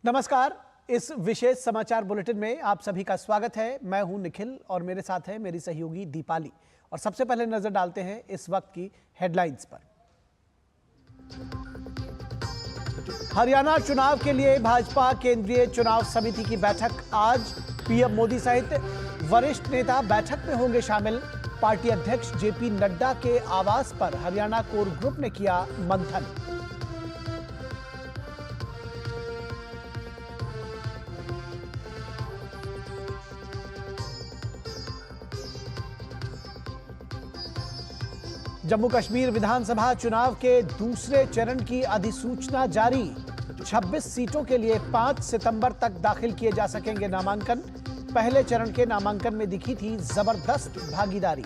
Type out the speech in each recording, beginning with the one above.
नमस्कार, इस विशेष समाचार बुलेटिन में आप सभी का स्वागत है। मैं हूं निखिल और मेरे साथ है मेरी सहयोगी दीपाली। और सबसे पहले नजर डालते हैं इस वक्त की हेडलाइंस पर। हरियाणा चुनाव के लिए भाजपा केंद्रीय चुनाव समिति की बैठक आज। पीएम मोदी सहित वरिष्ठ नेता बैठक में होंगे शामिल। पार्टी अध्यक्ष जेपी नड्डा के आवास पर हरियाणा कोर ग्रुप ने किया मंथन। जम्मू कश्मीर विधानसभा चुनाव के दूसरे चरण की अधिसूचना जारी। 26 सीटों के लिए 5 सितंबर तक दाखिल किए जा सकेंगे नामांकन। पहले चरण के नामांकन में दिखी थी जबरदस्त भागीदारी।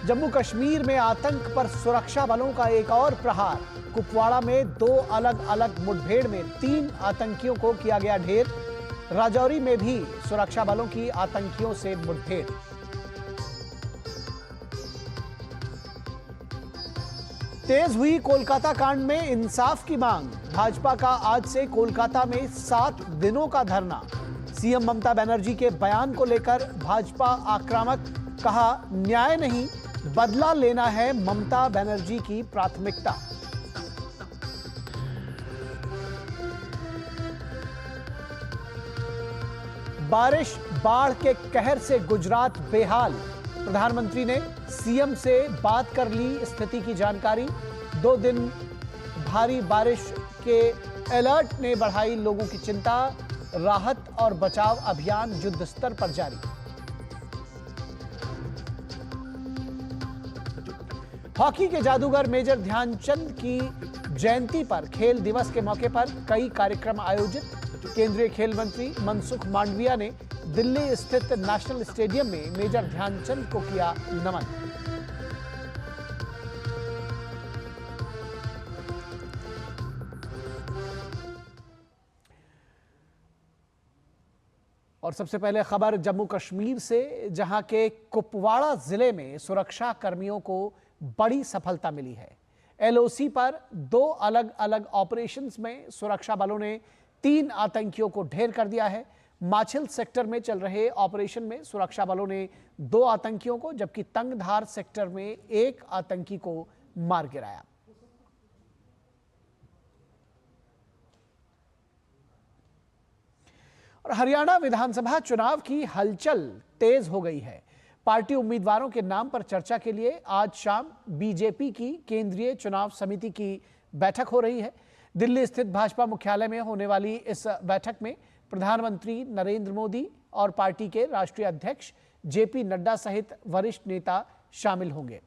जम्मू कश्मीर में आतंक पर सुरक्षा बलों का एक और प्रहार। कुपवाड़ा में 2 अलग अलग मुठभेड़ में 3 आतंकियों को किया गया ढेर। राजौरी में भी सुरक्षा बलों की आतंकियों से मुठभेड़। तेज हुई कोलकाता कांड में इंसाफ की मांग। भाजपा का आज से कोलकाता में 7 दिनों का धरना। सीएम ममता बनर्जी के बयान को लेकर भाजपा आक्रामक। कहा, न्याय नहीं बदला लेना है ममता बनर्जी की प्राथमिकता। बारिश बाढ़ के कहर से गुजरात बेहाल। प्रधानमंत्री ने सीएम से बात कर ली स्थिति की जानकारी। 2 दिन भारी बारिश के अलर्ट ने बढ़ाई लोगों की चिंता। राहत और बचाव अभियान युद्ध स्तर पर जारी। हॉकी के जादूगर मेजर ध्यानचंद की जयंती पर खेल दिवस के मौके पर कई कार्यक्रम आयोजित। केंद्रीय खेल मंत्री मनसुख मांडविया ने दिल्ली स्थित नेशनल स्टेडियम में मेजर ध्यानचंद को किया नमन। और सबसे पहले खबर जम्मू कश्मीर से, जहां के कुपवाड़ा जिले में सुरक्षा कर्मियों को बड़ी सफलता मिली है। एलओसी पर 2 अलग अलग ऑपरेशंस में सुरक्षा बलों ने 3 आतंकियों को ढेर कर दिया है। माछिल सेक्टर में चल रहे ऑपरेशन में सुरक्षा बलों ने 2 आतंकियों को, जबकि तंगधार सेक्टर में 1 आतंकी को मार गिराया। और हरियाणा विधानसभा चुनाव की हलचल तेज हो गई है। पार्टी उम्मीदवारों के नाम पर चर्चा के लिए आज शाम बीजेपी की केंद्रीय चुनाव समिति की बैठक हो रही है। दिल्ली स्थित भाजपा मुख्यालय में होने वाली इस बैठक में प्रधानमंत्री नरेंद्र मोदी और पार्टी के राष्ट्रीय अध्यक्ष जेपी नड्डा सहित वरिष्ठ नेता शामिल होंगे।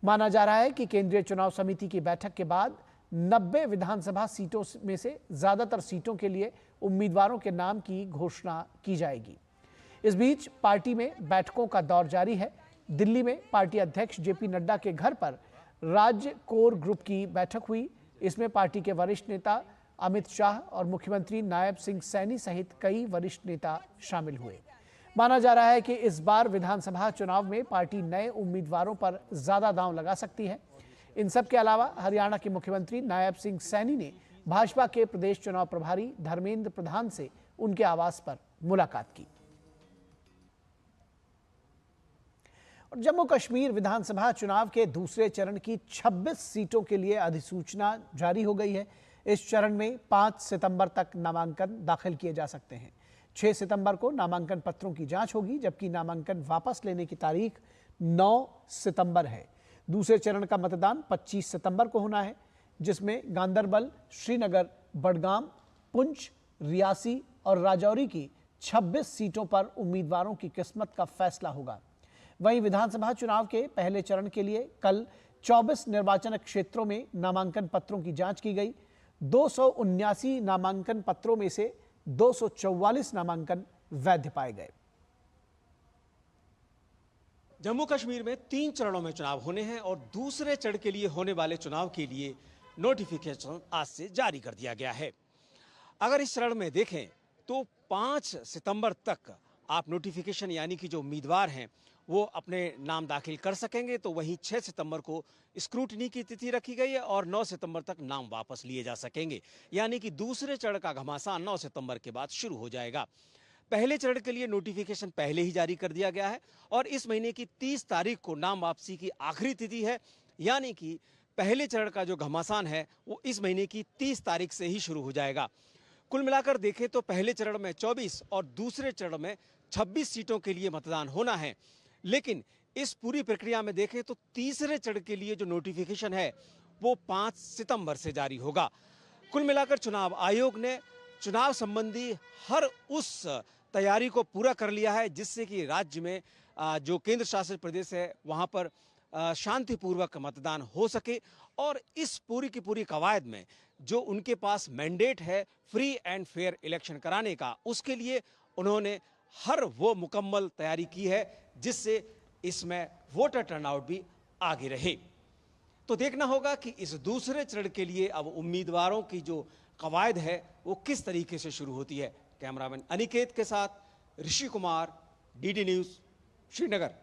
माना जा रहा है कि केंद्रीय चुनाव समिति की बैठक के बाद 90 विधानसभा सीटों में से ज्यादातर सीटों के लिए उम्मीदवारों के नाम की घोषणा की जाएगी। इस बीच पार्टी में बैठकों का दौर जारी है। दिल्ली में पार्टी अध्यक्ष जेपी नड्डा के घर पर राज्य कोर ग्रुप की बैठक हुई। इसमें पार्टी के वरिष्ठ नेता अमित शाह और मुख्यमंत्री नायब सिंह सैनी सहित कई वरिष्ठ नेता शामिल हुए। माना जा रहा है कि इस बार विधानसभा चुनाव में पार्टी नए उम्मीदवारों पर ज्यादा दांव लगा सकती है। इन सब के अलावा हरियाणा के मुख्यमंत्री नायब सिंह सैनी ने भाजपा के प्रदेश चुनाव प्रभारी धर्मेंद्र प्रधान से उनके आवास पर मुलाकात की। और जम्मू कश्मीर विधानसभा चुनाव के दूसरे चरण की 26 सीटों के लिए अधिसूचना जारी हो गई है। इस चरण में 5 सितंबर तक नामांकन दाखिल किए जा सकते हैं। 6 सितंबर को नामांकन पत्रों की जांच होगी, जबकि नामांकन वापस लेने की तारीख 9 सितंबर है। दूसरे चरण का मतदान 25 सितंबर को होना है, जिसमें गांदरबल, श्रीनगर, बडगाम, पुंछ, रियासी और राजौरी की 26 सीटों पर उम्मीदवारों की किस्मत का फैसला होगा। वहीं विधानसभा चुनाव के पहले चरण के लिए कल 24 निर्वाचन क्षेत्रों में नामांकन पत्रों की जांच की गई। 279 नामांकन पत्रों में से 244 नामांकन वैध पाए गए। जम्मू कश्मीर में 3 चरणों में चुनाव होने हैं और दूसरे चरण के लिए होने वाले चुनाव के लिए नोटिफिकेशन आज से जारी कर दिया गया है। अगर इस चरण में देखें तो 5 सितंबर तक आप नोटिफिकेशन यानी कि जो उम्मीदवार हैं वो अपने नाम दाखिल कर सकेंगे, तो वहीं 6 सितंबर को स्क्रूटनी की तिथि रखी गई है और 9 सितंबर तक नाम वापस लिए जा सकेंगे। यानी कि दूसरे चरण का घमासान 9 सितंबर के बाद शुरू हो जाएगा। पहले चरण के लिए नोटिफिकेशन पहले ही जारी कर दिया गया है और इस महीने की 30 तारीख को नाम वापसी की आखिरी तिथि है। यानी कि पहले चरण का जो घमासान है वो इस महीने की 30 तारीख से ही शुरू हो जाएगा। कुल मिलाकर देखें तो पहले चरण में 24 और दूसरे चरण में 26 सीटों के लिए मतदान होना है। लेकिन इस पूरी प्रक्रिया में देखें तो तीसरे चरण के लिए जो नोटिफिकेशन है वो 5 सितंबर से जारी होगा। कुल मिलाकर चुनाव आयोग ने चुनाव संबंधी हर उस तैयारी को पूरा कर लिया है जिससे कि राज्य में जो केंद्र शासित प्रदेश है वहां पर शांतिपूर्वक मतदान हो सके और इस पूरी की पूरी कवायद में जो उनके पास मैंडेट है फ्री एंड फेयर इलेक्शन कराने का, उसके लिए उन्होंने हर वो मुकम्मल तैयारी की है जिससे इसमें वोटर टर्नआउट भी आगे रहे। तो देखना होगा कि इस दूसरे चरण के लिए अब उम्मीदवारों की जो कवायद है वो किस तरीके से शुरू होती है। कैमरामैन अनिकेत के साथ ऋषि कुमार, डीडी न्यूज, श्रीनगर।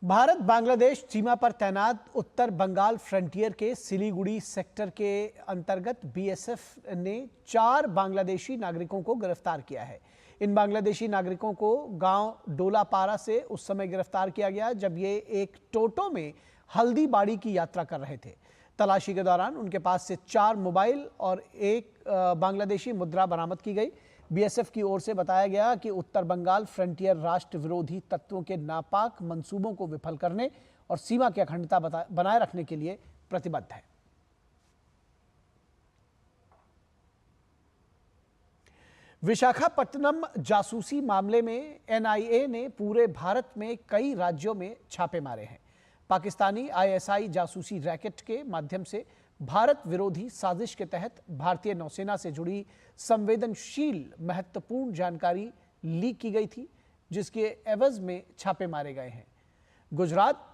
भारत बांग्लादेश सीमा पर तैनात उत्तर बंगाल फ्रंटियर के सिलीगुड़ी सेक्टर के अंतर्गत बीएसएफ ने 4 बांग्लादेशी नागरिकों को गिरफ्तार किया है। इन बांग्लादेशी नागरिकों को गांव डोलापारा से उस समय गिरफ्तार किया गया जब ये एक टोटो में हल्दीबाड़ी की यात्रा कर रहे थे। तलाशी के दौरान उनके पास से 4 मोबाइल और 1 बांग्लादेशी मुद्रा बरामद की गई। बीएसएफ की ओर से बताया गया कि उत्तर बंगाल फ्रंटियर राष्ट्र विरोधी तत्वों के नापाक मंसूबों को विफल करने और सीमा की अखंडता बनाए रखने के लिए प्रतिबद्ध है। विशाखापट्टनम जासूसी मामले में एनआईए ने पूरे भारत में कई राज्यों में छापे मारे हैं। पाकिस्तानी आईएसआई जासूसी रैकेट के माध्यम से भारत विरोधी साजिश के तहत भारतीय नौसेना से जुड़ी संवेदनशील महत्वपूर्ण जानकारी लीक की गई थी, जिसके एवज में छापे मारे गए हैं। गुजरात,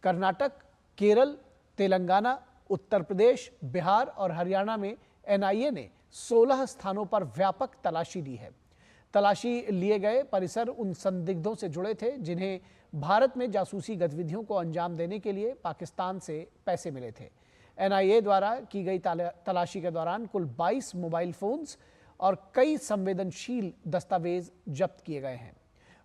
कर्नाटक, केरल, तेलंगाना, उत्तर प्रदेश, बिहार और हरियाणा में एनआईए ने 16 स्थानों पर व्यापक तलाशी ली है। तलाशी लिए गए परिसर उन संदिग्धों से जुड़े थे जिन्हें भारत में जासूसी गतिविधियों को अंजाम देने के लिए पाकिस्तान से पैसे मिले थे। एनआईए द्वारा की गई तलाशी के दौरान कुल 22 मोबाइल फोन्स और कई संवेदनशील दस्तावेज जब्त किए गए हैं।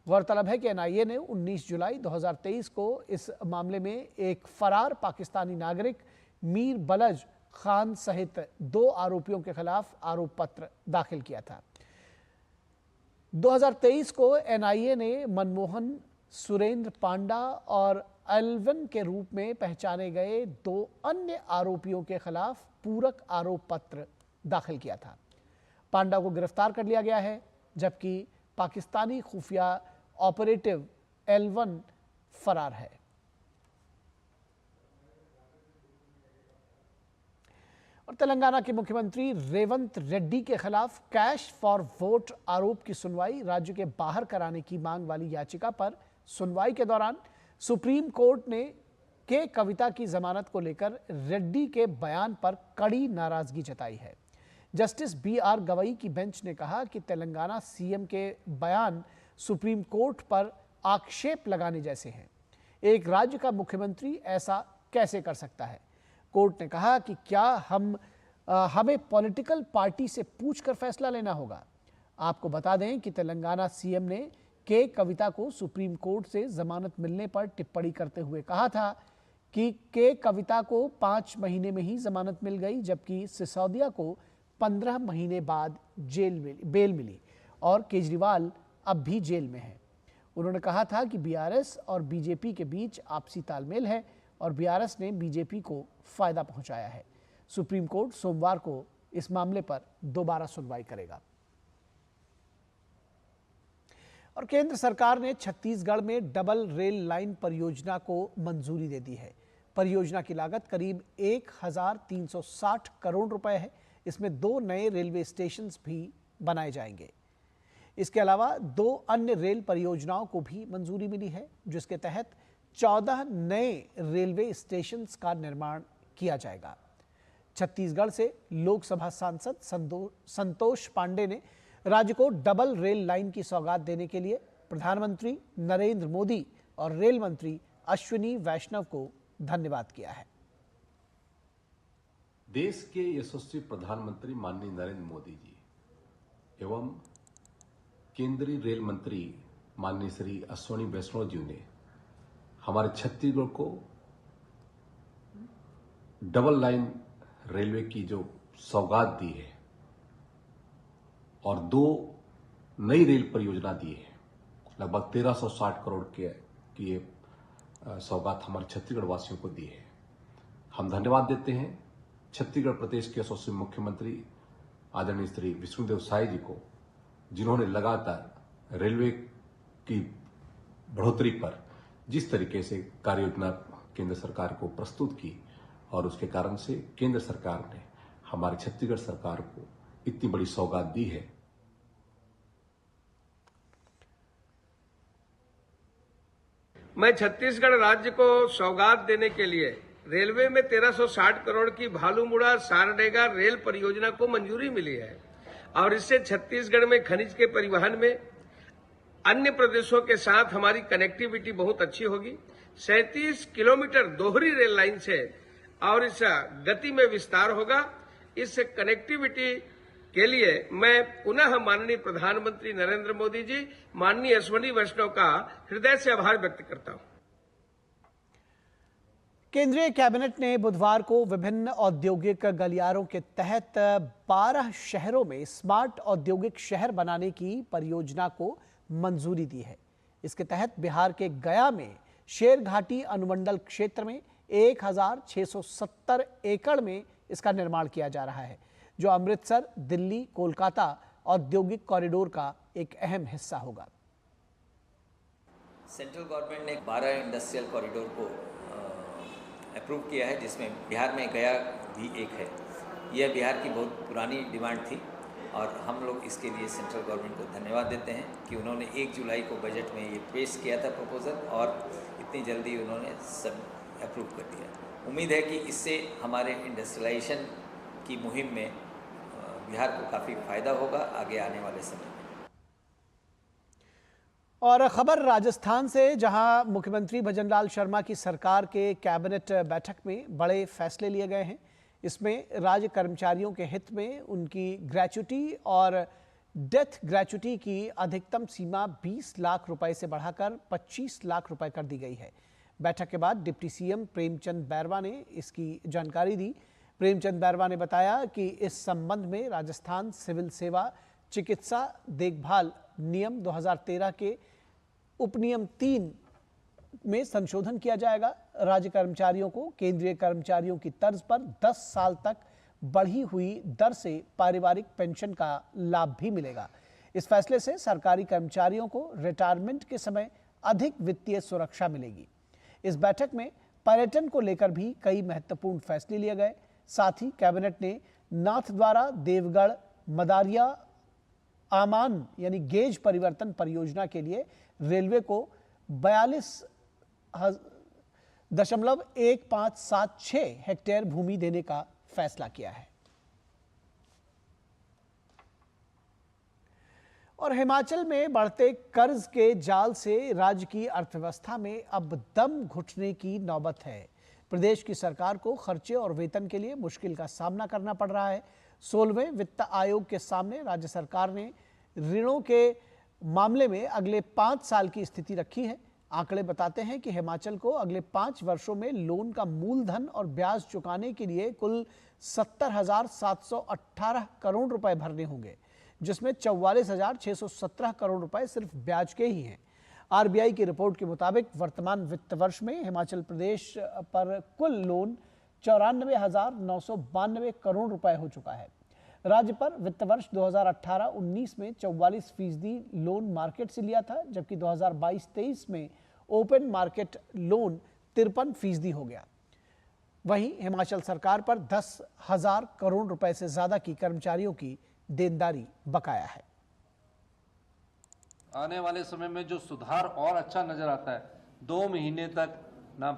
गौरतलब है कि एनआईए ने 19 जुलाई 2023 को इस मामले में एक फरार पाकिस्तानी नागरिक मीर बलज खान सहित 2 आरोपियों के खिलाफ आरोप पत्र दाखिल किया था। 2023 को एनआईए ने मनमोहन, सुरेंद्र पांडा और एल्विन के रूप में पहचाने गए 2 अन्य आरोपियों के खिलाफ पूरक आरोप पत्र दाखिल किया था। पांडा को गिरफ्तार कर लिया गया है जबकि पाकिस्तानी खुफिया ऑपरेटिव एल्विन फरार है। और तेलंगाना के मुख्यमंत्री रेवंत रेड्डी के खिलाफ कैश फॉर वोट आरोप की सुनवाई राज्य के बाहर कराने की मांग वाली याचिका पर सुनवाई के दौरान सुप्रीम कोर्ट ने के कविता की जमानत को लेकर रेड्डी के बयान पर कड़ी नाराजगी जताई है। जस्टिस BR गवई की बेंच ने कहा कि तेलंगाना सीएम के बयान सुप्रीम कोर्ट पर आक्षेप लगाने जैसे हैं। एक राज्य का मुख्यमंत्री ऐसा कैसे कर सकता है? कोर्ट ने कहा कि क्या हमें पॉलिटिकल पार्टी से पूछकर फैसला लेना होगा। आपको बता दें कि तेलंगाना सीएम ने के कविता को सुप्रीम कोर्ट से जमानत मिलने पर टिप्पणी करते हुए कहा था कि के कविता को 5 महीने में ही जमानत मिल गई जबकि सिसोदिया को 15 महीने बाद बेल मिली और केजरीवाल अब भी जेल में है। उन्होंने कहा था कि बीआरएस और बीजेपी के बीच आपसी तालमेल है और बीआरएस ने बीजेपी को फायदा पहुंचाया है। सुप्रीम कोर्ट सोमवार को इस मामले पर दोबारा सुनवाई करेगा। और केंद्र सरकार ने छत्तीसगढ़ में डबल रेल लाइन परियोजना को मंजूरी दे दी है। परियोजना की लागत करीब 1360 करोड़ रुपए है। इसमें 2 नए रेलवे स्टेशन भी बनाए जाएंगे। इसके अलावा 2 अन्य रेल परियोजनाओं को भी मंजूरी मिली है जिसके तहत 14 नए रेलवे स्टेशन का निर्माण किया जाएगा। छत्तीसगढ़ से लोकसभा सांसद संतोष पांडे ने राज्य को डबल रेल लाइन की सौगात देने के लिए प्रधानमंत्री नरेंद्र मोदी और रेल मंत्री अश्विनी वैष्णव को धन्यवाद किया है। देश के यशस्वी प्रधानमंत्री माननीय नरेंद्र मोदी जी एवं केंद्रीय रेल मंत्री माननीय श्री अश्विनी वैष्णव जी ने हमारे छत्तीसगढ़ को डबल लाइन रेलवे की जो सौगात दी है और 2 नई रेल परियोजना दी है, लगभग 1360 करोड़ की ये सौगात हमारे छत्तीसगढ़ वासियों को दी है। हम धन्यवाद देते हैं छत्तीसगढ़ प्रदेश के यशस्वी मुख्यमंत्री आदरणीय श्री विष्णुदेव साय जी को, जिन्होंने लगातार रेलवे की बढ़ोतरी पर जिस तरीके से कार्य योजना केंद्र सरकार को प्रस्तुत की और उसके कारण से केंद्र सरकार ने हमारे छत्तीसगढ़ सरकार को इतनी बड़ी सौगात दी है। मैं छत्तीसगढ़ राज्य को सौगात देने के लिए रेलवे में 1360 करोड़ की भालूमुड़ा सारडेगा रेल परियोजना को मंजूरी मिली है और इससे छत्तीसगढ़ में खनिज के परिवहन में अन्य प्रदेशों के साथ हमारी कनेक्टिविटी बहुत अच्छी होगी। 37 किलोमीटर दोहरी रेल लाइन से और इस गति में विस्तार होगा। इस कनेक्टिविटी के लिए मैं पुनः माननीय प्रधानमंत्री नरेंद्र मोदी जी, माननीय अश्विनी वैष्णव का हृदय से आभार व्यक्त करता हूं। केंद्रीय कैबिनेट ने बुधवार को विभिन्न औद्योगिक गलियारों के तहत 12 शहरों में स्मार्ट औद्योगिक शहर बनाने की परियोजना को मंजूरी दी है। इसके तहत बिहार के गया में शेरघाटी अनुमंडल क्षेत्र में 1670 एकड़ में इसका निर्माण किया जा रहा है, जो अमृतसर, दिल्ली, कोलकाता औद्योगिक कॉरिडोर का एक अहम हिस्सा होगा। सेंट्रल गवर्नमेंट ने 12 इंडस्ट्रियल कॉरिडोर को अप्रूव किया है, जिसमें बिहार में गया भी एक है। यह बिहार की बहुत पुरानी डिमांड थी और हम लोग इसके लिए सेंट्रल गवर्नमेंट को धन्यवाद देते हैं कि उन्होंने 1 जुलाई को बजट में ये पेश किया था प्रपोजल और इतनी जल्दी उन्होंने सब अप्रूव कर दिया। उम्मीद है कि इससे हमारे इंडस्ट्रियलाइजेशन की मुहिम में बिहार को काफ़ी फायदा होगा आगे आने वाले समय में। और खबर राजस्थान से, जहां मुख्यमंत्री भजनलाल शर्मा की सरकार के कैबिनेट बैठक में बड़े फैसले लिए गए हैं। इसमें राज्य कर्मचारियों के हित में उनकी ग्रेच्युटी और डेथ ग्रेच्युटी की अधिकतम सीमा 20 लाख रुपए से बढ़ाकर 25 लाख रुपए कर दी गई है। बैठक के बाद डिप्टी सीएम प्रेमचंद बैरवा ने इसकी जानकारी दी। प्रेमचंद बैरवा ने बताया कि इस संबंध में राजस्थान सिविल सेवा चिकित्सा देखभाल नियम 2013 के उपनियम 3 में संशोधन किया जाएगा। राज्य कर्मचारियों को केंद्रीय कर्मचारियों की तर्ज पर 10 साल तक बढ़ी हुई दर से पारिवारिक पेंशन का लाभ भी मिलेगा। इस फैसले से सरकारी कर्मचारियों को रिटायरमेंट के समय अधिक वित्तीय सुरक्षा मिलेगी। इस बैठक में पर्यटन को लेकर भी कई महत्वपूर्ण फैसले लिए गए। साथ ही कैबिनेट ने नाथद्वारा देवगढ़ मदारिया आमान यानी गेज परिवर्तन परियोजना के लिए रेलवे को 42.1576 हेक्टेयर भूमि देने का फैसला किया है। और हिमाचल में बढ़ते कर्ज के जाल से राज्य की अर्थव्यवस्था में अब दम घुटने की नौबत है। प्रदेश की सरकार को खर्चे और वेतन के लिए मुश्किल का सामना करना पड़ रहा है। 16वें वित्त आयोग के सामने राज्य सरकार ने ऋणों के मामले में अगले 5 साल की स्थिति रखी है। आंकड़े बताते हैं कि हिमाचल को अगले 5 वर्षों में लोन का मूलधन और ब्याज चुकाने के लिए कुल 70,718 करोड़ रुपए भरने होंगे, जिसमें 44,617 करोड़ रुपए सिर्फ ब्याज के ही हैं। आरबीआई की रिपोर्ट के मुताबिक वर्तमान वित्त वर्ष में हिमाचल प्रदेश पर कुल लोन 94,992 करोड़ रुपए हो चुका है। राज्य पर वित्त वर्ष 2018-19 में 44% लोन मार्केट से लिया था, जबकि 2022-23 में ओपन मार्केट लोन 53% हो गया। वहीं हिमाचल सरकार पर 10,000 करोड़ रुपए से ज्यादा की कर्मचारियों की देनदारी बकाया है। आने वाले समय में जो सुधार और अच्छा नजर आता है, 2 महीने तक ना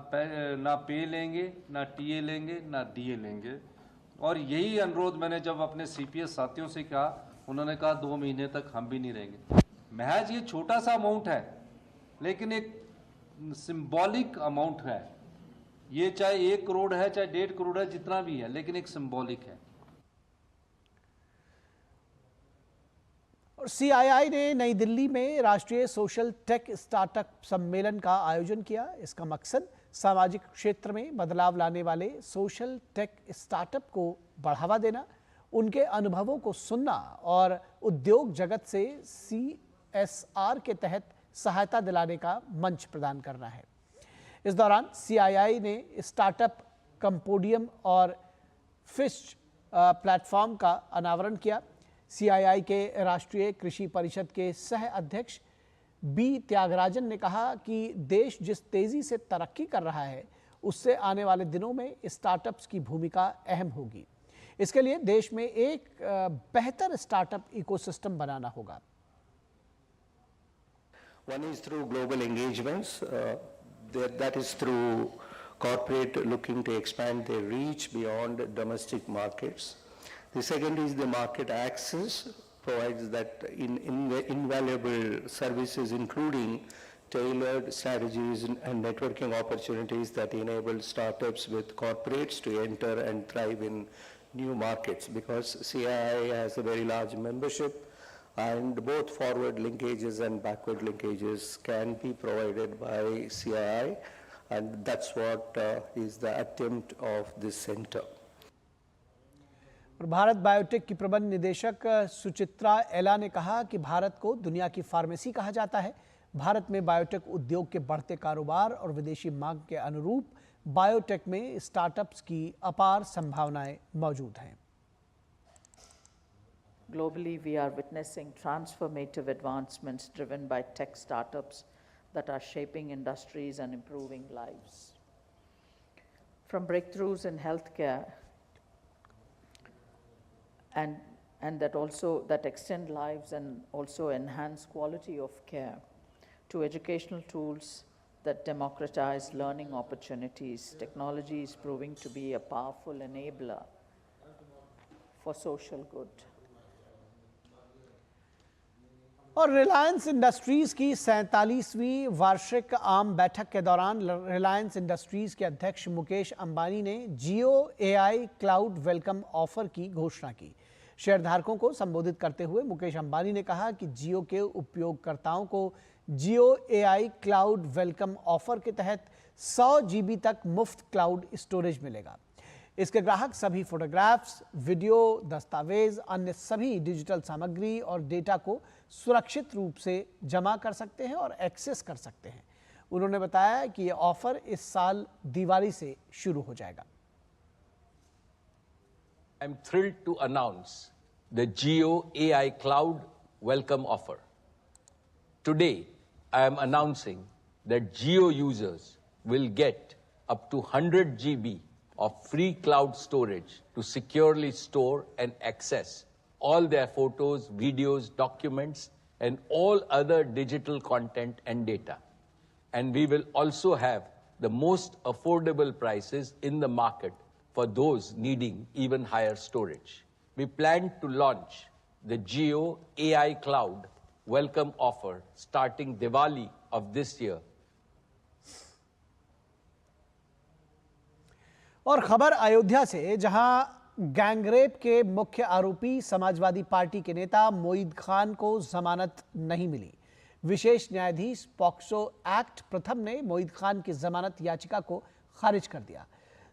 पे लेंगे, ना टीए लेंगे, ना डीए लेंगे और यही अनुरोध मैंने जब अपने सीपीएस साथियों से कहा, उन्होंने कहा 2 महीने तक हम भी नहीं रहेंगे। महज ये छोटा सा अमाउंट है, लेकिन एक सिंबॉलिक अमाउंट है। ये चाहे 1 करोड़ है, चाहे 1.5 करोड़ है, जितना भी है, लेकिन एक सिंबॉलिक है। और सीआईआई ने नई दिल्ली में राष्ट्रीय सोशल टेक स्टार्टअप सम्मेलन का आयोजन किया। इसका मकसद सामाजिक क्षेत्र में बदलाव लाने वाले सोशल टेक स्टार्टअप को बढ़ावा देना, उनके अनुभवों को सुनना और उद्योग जगत से CSR के तहत सहायता दिलाने का मंच प्रदान करना है। इस दौरान सीआईआई ने स्टार्टअप कंपोडियम और फिश प्लेटफॉर्म का अनावरण किया। सीआईआई के राष्ट्रीय कृषि परिषद के सह अध्यक्ष बी त्यागराजन ने कहा कि देश जिस तेजी से तरक्की कर रहा है, उससे आने वाले दिनों में स्टार्टअप्स की भूमिका अहम होगी। इसके लिए देश में एक बेहतर स्टार्टअप इकोसिस्टम बनाना होगा। One is through global engagements, that is through corporate looking to expand their reach beyond domestic markets. The second is the market access, provides that invaluable services including tailored strategies and networking opportunities that enable startups with corporates to enter and thrive in new markets, because CII has a very large membership and both forward linkages and backward linkages can be provided by CII, and that's what is the attempt of this center. और Bharat biotech की प्रबंध निदेशक सुचित्रा एला ने कहा कि भारत को दुनिया की फार्मेसी कहा जाता है। भारत में बायोटेक उद्योग के बढ़ते कारोबार और विदेशी मांग के अनुरूप बायोटेक में स्टार्टअप्स की अपार संभावनाएं मौजूद हैं। Globally, we are witnessing transformative advancements driven by tech startups that are shaping industries and improving lives. From breakthroughs in healthcare and that extend lives and also enhance quality of care, to educational tools that democratize learning opportunities, technology is proving to be a powerful enabler for social good. और Reliance industries की 47वीं वार्षिक आम बैठक के दौरान Reliance industries के अध्यक्ष मुकेश अंबानी ने जियो AI क्लाउड वेलकम ऑफर की घोषणा की। शेयरधारकों को संबोधित करते हुए मुकेश अंबानी ने कहा कि जियो के उपयोगकर्ताओं को जियो AI क्लाउड वेलकम ऑफर के तहत 100 GB तक मुफ्त क्लाउड स्टोरेज मिलेगा। इसके ग्राहक सभी फोटोग्राफ्स, वीडियो, दस्तावेज, अन्य सभी डिजिटल सामग्री और डेटा को सुरक्षित रूप से जमा कर सकते हैं और एक्सेस कर सकते हैं। उन्होंने बताया कि यह ऑफर इस साल दिवाली से शुरू हो जाएगा। I'm thrilled to announce the Jio AI Cloud Welcome Offer. Today, I am announcing that Jio users will get up to 100 GB of free cloud storage to securely store and access all their photos, videos, documents, and all other digital content and data. And we will also have the most affordable prices in the market for those needing even higher storage. We plan to launch the Jio AI Cloud Welcome Offer starting Diwali of this year. और खबर अयोध्या से, जहां gangrape के मुख्य आरोपी Samajwadi party के नेता मोईद खान को जमानत नहीं मिली। विशेष न्यायाधीश पॉक्सो एक्ट प्रथम ने मोईद खान की जमानत याचिका को खारिज कर दिया।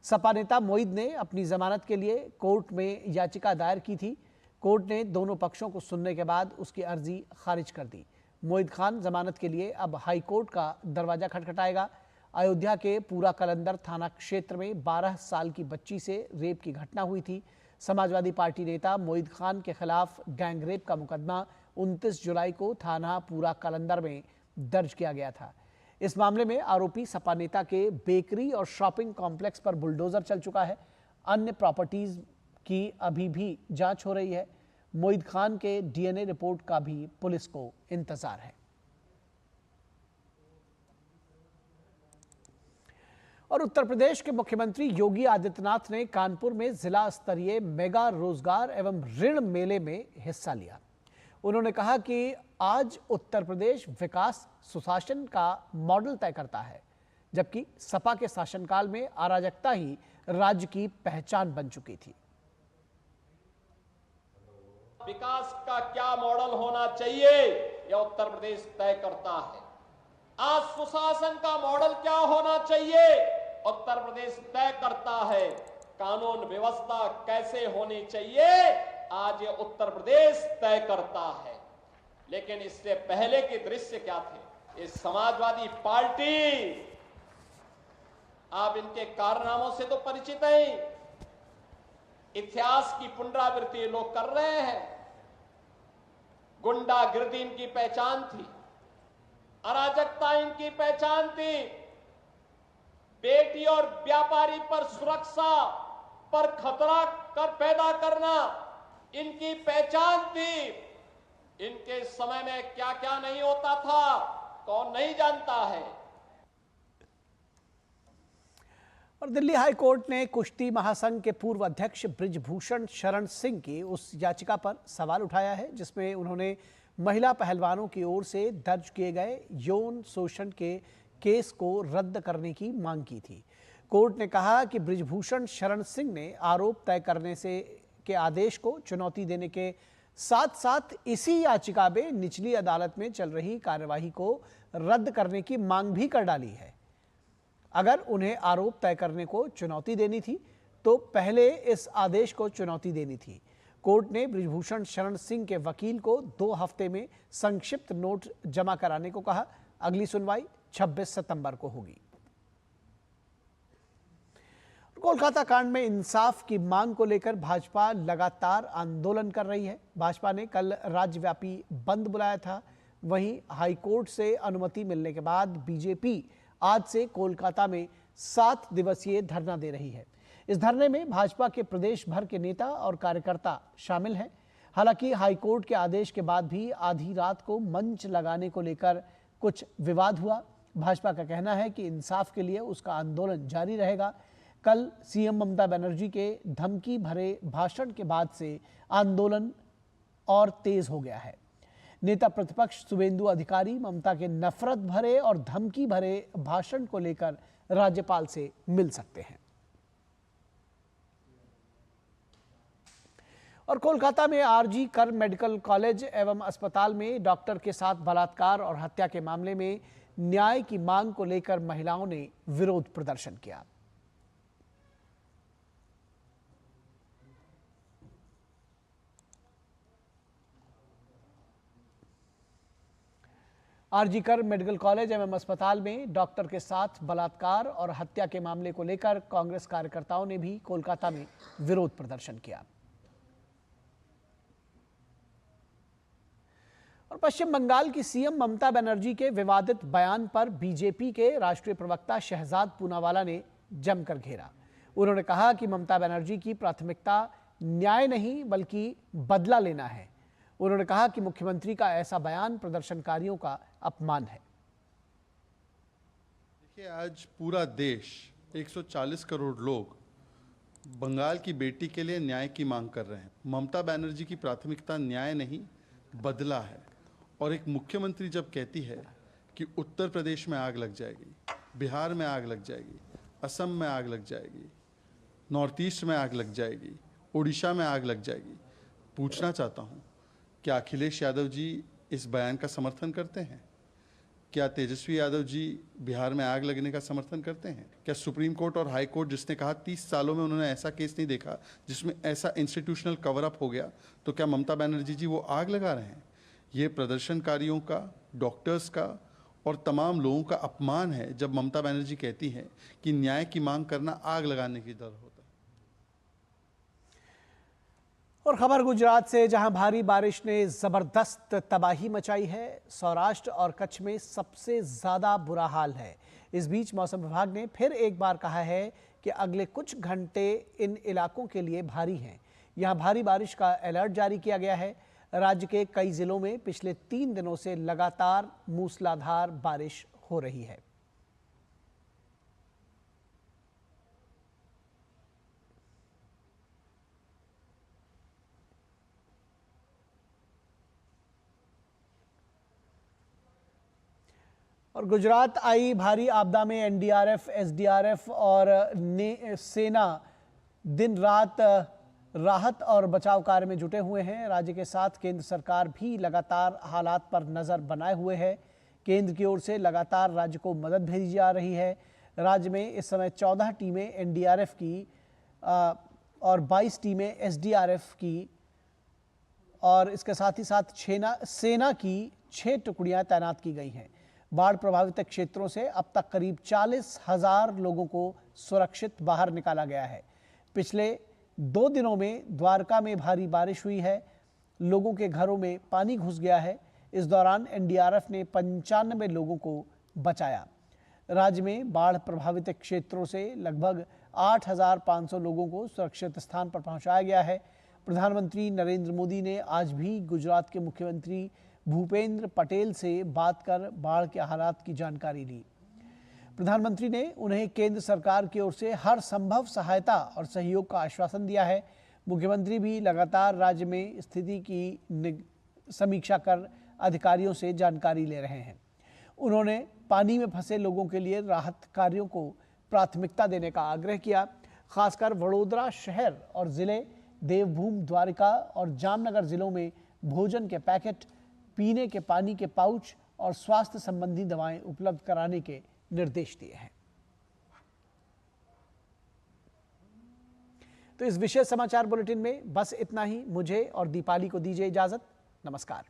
सपा नेता मोईद ने अपनी जमानत के लिए कोर्ट में याचिका दायर की थी। कोर्ट ने दोनों पक्षों को सुनने के बाद उसकी अर्जी खारिज कर दी। मोईद खान जमानत के लिए अब हाई कोर्ट का दरवाजा खटखटाएगा। अयोध्या के पूरा कलंदर थाना क्षेत्र में 12 साल की बच्ची से रेप की घटना हुई थी। समाजवादी पार्टी नेता मोईद खान के खिलाफ गैंगरेप का मुकदमा 29 जुलाई को थाना पूरा कलंदर में दर्ज किया गया था। इस मामले में आरोपी सपा नेता के बेकरी और शॉपिंग कॉम्प्लेक्स पर बुलडोजर चल चुका है। अन्य प्रॉपर्टीज की अभी भी जांच हो रही है। मोईद खान के DNA रिपोर्ट का भी पुलिस को इंतजार है। और उत्तर प्रदेश के मुख्यमंत्री योगी आदित्यनाथ ने कानपुर में जिला स्तरीय मेगा रोजगार एवं ऋण मेले में हिस्सा लिया। उन्होंने कहा कि आज उत्तर प्रदेश विकास सुशासन का मॉडल तय करता है, जबकि सपा के शासनकाल में अराजकता ही राज्य की पहचान बन चुकी थी। विकास का क्या मॉडल होना चाहिए यह उत्तर प्रदेश तय करता है। आज सुशासन का मॉडल क्या होना चाहिए उत्तर प्रदेश तय करता है। कानून व्यवस्था कैसे होनी चाहिए आज ये उत्तर प्रदेश तय करता है। लेकिन इससे पहले के दृश्य क्या थे? इस समाजवादी पार्टी, आप इनके कारनामों से तो परिचित हैं। इतिहास की पुनरावृत्ति लोग कर रहे हैं। गुंडागिर्दी इनकी पहचान थी, अराजकता इनकी पहचान थी, बेटी और व्यापारी पर सुरक्षा पर खतरा कर पैदा करना इनकी पहचान थी। इनके समय में क्या क्या नहीं होता था कौन नहीं जानता है। और दिल्ली हाई कोर्ट ने कुश्ती महासंघ के पूर्व अध्यक्ष बृजभूषण शरण सिंह की उस याचिका पर सवाल उठाया है जिसमें उन्होंने महिला पहलवानों की ओर से दर्ज किए गए यौन शोषण के केस को रद्द करने की मांग की थी। कोर्ट ने कहा कि बृजभूषण शरण सिंह ने आरोप तय करने के आदेश को चुनौती देने के साथ साथ इसी याचिका में निचली अदालत में चल रही कार्यवाही को रद्द करने की मांग भी कर डाली है। अगर उन्हें आरोप तय करने को चुनौती देनी थी तो पहले इस आदेश को चुनौती देनी थी। कोर्ट ने बृजभूषण शरण सिंह के वकील को 2 हफ्ते में संक्षिप्त नोट जमा कराने को कहा। अगली सुनवाई 26 सितंबर को होगी। कोलकाता कांड में इंसाफ की मांग को लेकर भाजपा लगातार आंदोलन कर रही है। भाजपा ने कल राज्यव्यापी बंद बुलाया था। वहीं हाईकोर्ट से अनुमति मिलने के बाद बीजेपी आज से कोलकाता में 7 दिवसीय धरना दे रही है। इस धरने में भाजपा के प्रदेश भर के नेता और कार्यकर्ता शामिल हैं। हालांकि हाईकोर्ट के आदेश के बाद भी आधी रात को मंच लगाने को लेकर कुछ विवाद हुआ। भाजपा का कहना है कि इंसाफ के लिए उसका आंदोलन जारी रहेगा। कल सीएम ममता बनर्जी के धमकी भरे भाषण के बाद से आंदोलन और तेज हो गया है। नेता प्रतिपक्ष शुभेंदु अधिकारी ममता के नफरत भरे और धमकी भरे भाषण को लेकर राज्यपाल से मिल सकते हैं। और कोलकाता में आरजी कर मेडिकल कॉलेज एवं अस्पताल में डॉक्टर के साथ बलात्कार और हत्या के मामले में न्याय की मांग को लेकर महिलाओं ने विरोध प्रदर्शन किया। आरजी कर मेडिकल कॉलेज एवं अस्पताल में डॉक्टर के साथ बलात्कार और हत्या के मामले को लेकर कांग्रेस कार्यकर्ताओं ने भी कोलकाता में विरोध प्रदर्शन किया। और पश्चिम बंगाल की सीएम ममता बनर्जी के विवादित बयान पर बीजेपी के राष्ट्रीय प्रवक्ता शहजाद पूनावाला ने जमकर घेरा। उन्होंने कहा कि ममता बनर्जी की प्राथमिकता न्याय नहीं बल्कि बदला लेना है। उन्होंने कहा कि मुख्यमंत्री का ऐसा बयान प्रदर्शनकारियों का अपमान है। देखिए, आज पूरा देश 140 करोड़ लोग बंगाल की बेटी के लिए न्याय की मांग कर रहे हैं। ममता बनर्जी की प्राथमिकता न्याय नहीं बदला है। और एक मुख्यमंत्री जब कहती है कि उत्तर प्रदेश में आग लग जाएगी, बिहार में आग लग जाएगी, असम में आग लग जाएगी, नॉर्थ ईस्ट में आग लग जाएगी, उड़ीसा में आग लग जाएगी, पूछना चाहता हूँ क्या अखिलेश यादव जी इस बयान का समर्थन करते हैं? क्या तेजस्वी यादव जी बिहार में आग लगने का समर्थन करते हैं? क्या सुप्रीम कोर्ट और हाई कोर्ट जिसने कहा 30 सालों में उन्होंने ऐसा केस नहीं देखा जिसमें ऐसा इंस्टीट्यूशनल कवर अप हो गया, तो क्या ममता बनर्जी जी वो आग लगा रहे हैं? ये प्रदर्शनकारियों का, डॉक्टर्स का और तमाम लोगों का अपमान है जब ममता बनर्जी कहती हैं कि न्याय की मांग करना आग लगाने की तरह होता है। और खबर गुजरात से, जहां भारी बारिश ने जबरदस्त तबाही मचाई है। सौराष्ट्र और कच्छ में सबसे ज्यादा बुरा हाल है। इस बीच मौसम विभाग ने फिर एक बार कहा है कि अगले कुछ घंटे इन इलाकों के लिए भारी हैं। यहां भारी बारिश का अलर्ट जारी किया गया है। राज्य के कई जिलों में पिछले 3 दिनों से लगातार मूसलाधार बारिश हो रही है। और गुजरात आई भारी आपदा में एनडीआरएफ, एसडीआरएफ और सेना दिन रात राहत और बचाव कार्य में जुटे हुए हैं। राज्य के साथ केंद्र सरकार भी लगातार हालात पर नजर बनाए हुए है। केंद्र की ओर से लगातार राज्य को मदद भेजी जा रही है। राज्य में इस समय 14 टीमें एनडीआरएफ की और 22 टीमें एसडीआरएफ की और इसके साथ ही साथ सेना की 6 टुकड़ियां तैनात की गई हैं। बाढ़ प्रभावित क्षेत्रों से अब तक करीब 40,000 लोगों को सुरक्षित बाहर निकाला गया है। पिछले 2 दिनों में द्वारका में भारी बारिश हुई है। लोगों के घरों में पानी घुस गया है। इस दौरान एनडीआरएफ ने 95 लोगों को बचाया। राज्य में बाढ़ प्रभावित क्षेत्रों से लगभग 8,500 लोगों को सुरक्षित स्थान पर पहुंचाया गया है। प्रधानमंत्री नरेंद्र मोदी ने आज भी गुजरात के मुख्यमंत्री भूपेंद्र पटेल से बात कर बाढ़ के हालात की जानकारी ली। प्रधानमंत्री ने उन्हें केंद्र सरकार की ओर से हर संभव सहायता और सहयोग का आश्वासन दिया है। मुख्यमंत्री भी लगातार राज्य में स्थिति की समीक्षा कर अधिकारियों से जानकारी ले रहे हैं। उन्होंने पानी में फंसे लोगों के लिए राहत कार्यों को प्राथमिकता देने का आग्रह किया। खासकर वडोदरा शहर और जिले, देवभूमि, द्वारका और जामनगर जिलों में भोजन के पैकेट, पीने के पानी के पाउच और स्वास्थ्य संबंधी दवाएं उपलब्ध कराने के निर्देश दिए हैं। तो इस विशेष समाचार बुलेटिन में बस इतना ही। मुझे और दीपाली को दीजिए इजाजत। नमस्कार।